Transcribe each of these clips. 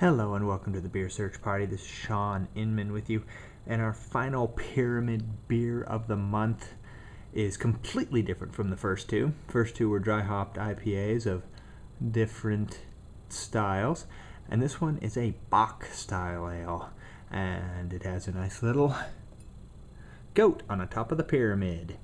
Hello and welcome to the Beer Search Party. This is Sean Inman with you, and our final Pyramid beer of the month is completely different from the first two. First two were dry hopped IPAs of different styles, and this one is a Bock style ale, and it has a nice little goat on the top of the pyramid.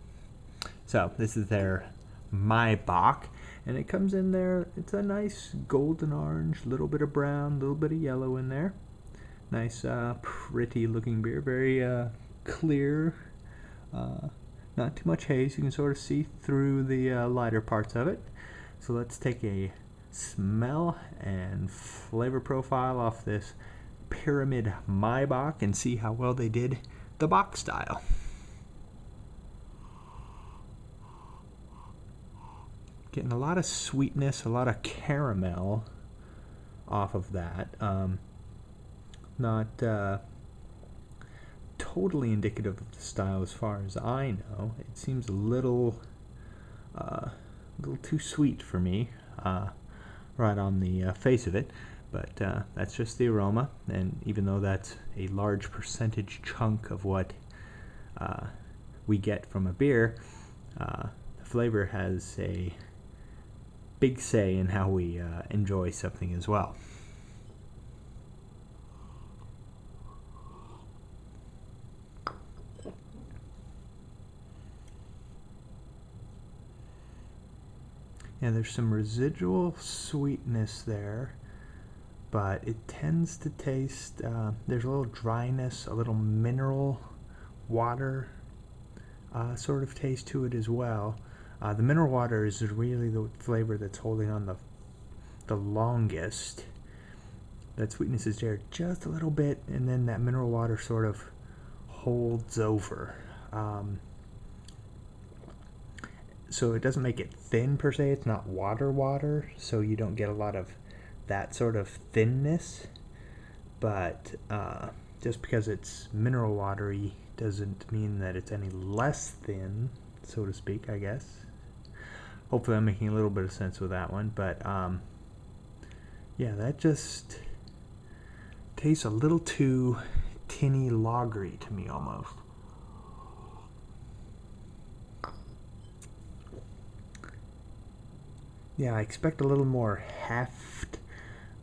So this is their Maibock. And it comes in there, it's a nice golden orange, little bit of brown, little bit of yellow in there. Nice, pretty looking beer, very clear, not too much haze. You can sort of see through the lighter parts of it. So let's take a smell and flavor profile off this Pyramid Maibock and see how well they did the Bock style. Getting a lot of sweetness, a lot of caramel off of that. Not totally indicative of the style as far as I know. It seems a little too sweet for me, right on the face of it. But that's just the aroma, and even though that's a large percentage chunk of what we get from a beer, the flavor has a big say in how we enjoy something as well. Yeah, there's some residual sweetness there, but it tends to taste, there's a little dryness, a little mineral water sort of taste to it as well. The mineral water is really the flavor that's holding on the longest. That sweetness is there just a little bit, and then that mineral water sort of holds over. So it doesn't make it thin per se. It's not water, so you don't get a lot of that sort of thinness. But just because it's mineral watery doesn't mean that it's any less thin, so to speak, I guess. Hopefully I'm making a little bit of sense with that one, but yeah, that just tastes a little too tinny lagery to me almost. Yeah, I expect a little more heft,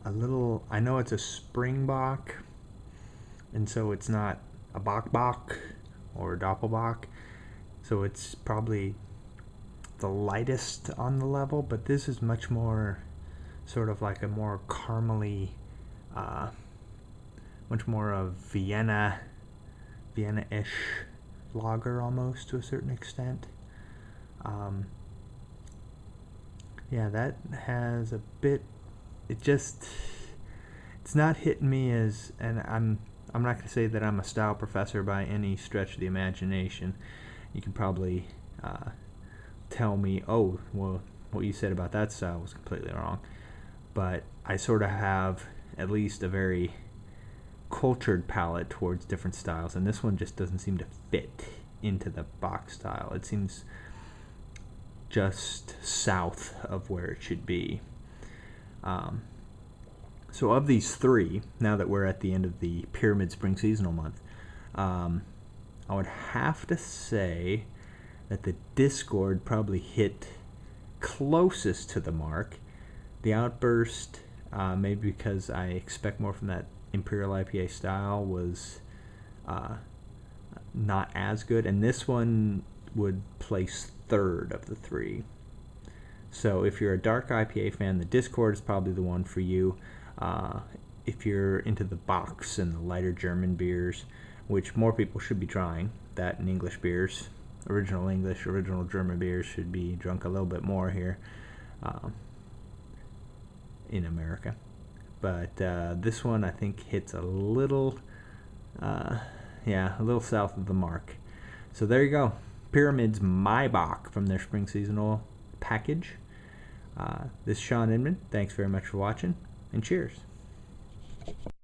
a little, I know it's a Springbock, and so it's not a Bock or a Doppelbock, so it's probably the lightest on the level, but this is much more sort of like a more caramely, much more of Vienna-ish lager almost to a certain extent. Yeah, that has a bit, it's not hitting me as, and I'm not going to say that I'm a style professor by any stretch of the imagination. You can probably tell me, oh, well, what you said about that style was completely wrong. But I sort of have at least a very cultured palate towards different styles, and this one just doesn't seem to fit into the Bock style. It seems just south of where it should be. So of these three, now that we're at the end of the Pyramid Spring Seasonal Month, I would have to say that the Discord probably hit closest to the mark. The Outburst, maybe because I expect more from that Imperial IPA style, was not as good, and this one would place third of the three. So if you're a dark IPA fan, the Discord is probably the one for you. If you're into the Bocks and the lighter German beers, which more people should be trying, that and English beers, original English, original German beers should be drunk a little bit more here in America. But this one I think hits a little, yeah, a little south of the mark. So there you go. Pyramid's Maibock from their spring seasonal package. This is Sean Inman. Thanks very much for watching, and cheers.